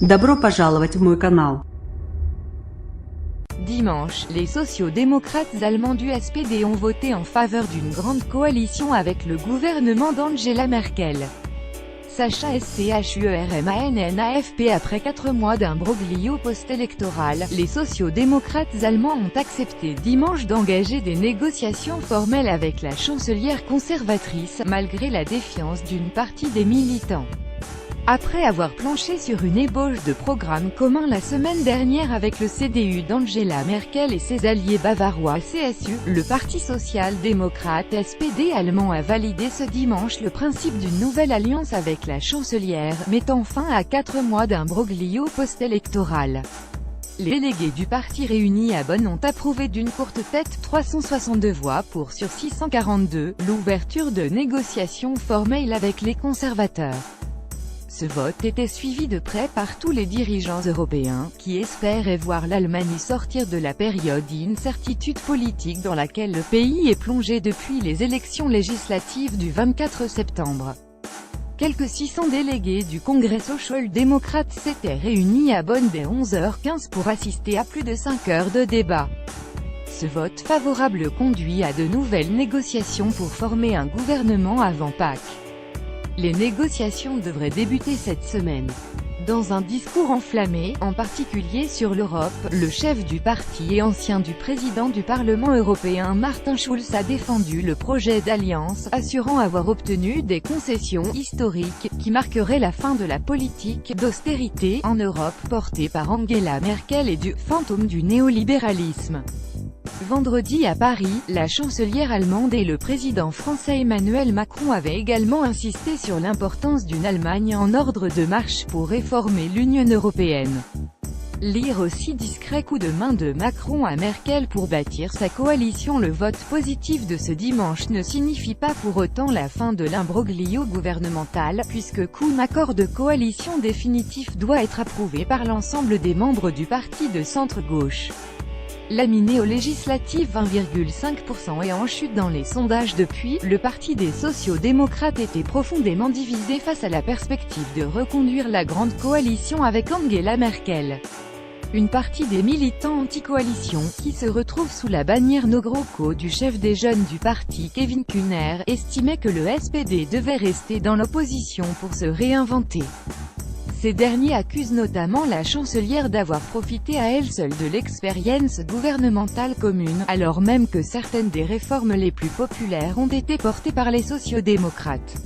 Добро пожаловать в мой канал. Dimanche, les sociaux-démocrates allemands du SPD ont voté en faveur d'une grande coalition avec le gouvernement d'Angela Merkel. Sacha SCHUERMANNAFP. Après 4 mois d'imbroglio post-électoral, les sociaux-démocrates allemands ont accepté dimanche d'engager des négociations formelles avec la chancelière conservatrice, malgré la défiance d'une partie des militants. Après avoir planché sur une ébauche de programme commun la semaine dernière avec le CDU d'Angela Merkel et ses alliés bavarois CSU, le Parti social-démocrate SPD allemand a validé ce dimanche le principe d'une nouvelle alliance avec la chancelière, mettant fin à 4 mois d'imbroglio post-électoral. Les délégués du parti réunis à Bonn ont approuvé d'une courte tête 362 voix pour sur 642, l'ouverture de négociations formelles avec les conservateurs. Ce vote était suivi de près par tous les dirigeants européens, qui espéraient voir l'Allemagne sortir de la période d'incertitude politique dans laquelle le pays est plongé depuis les élections législatives du 24 septembre. Quelques 600 délégués du Congrès social-démocrate s'étaient réunis à Bonn dès 11h15 pour assister à plus de 5 heures de débat. Ce vote favorable conduit à de nouvelles négociations pour former un gouvernement avant Pâques. Les négociations devraient débuter cette semaine. Dans un discours enflammé, en particulier sur l'Europe, le chef du parti et ancien du président du Parlement européen Martin Schulz a défendu le projet d'alliance, assurant avoir obtenu des concessions historiques, qui marqueraient la fin de la politique d'austérité en Europe portée par Angela Merkel et du « fantôme du néolibéralisme ». Vendredi à Paris, la chancelière allemande et le président français Emmanuel Macron avaient également insisté sur l'importance d'une Allemagne en ordre de marche pour réformer l'Union européenne. Lire aussi discret coup de main de Macron à Merkel pour bâtir sa coalition. Le vote positif de ce dimanche ne signifie pas pour autant la fin de l'imbroglio gouvernemental, puisque qu'un accord de coalition définitif doit être approuvé par l'ensemble des membres du parti de centre-gauche. Laminé aux législatives 20,5% et en chute dans les sondages depuis, le parti des sociaux-démocrates était profondément divisé face à la perspective de reconduire la grande coalition avec Angela Merkel. Une partie des militants anti-coalition, qui se retrouvent sous la bannière No GroKo du chef des jeunes du parti Kevin Kühner, estimait que le SPD devait rester dans l'opposition pour se réinventer. Ces derniers accusent notamment la chancelière d'avoir profité à elle seule de l'expérience gouvernementale commune, alors même que certaines des réformes les plus populaires ont été portées par les sociaux-démocrates.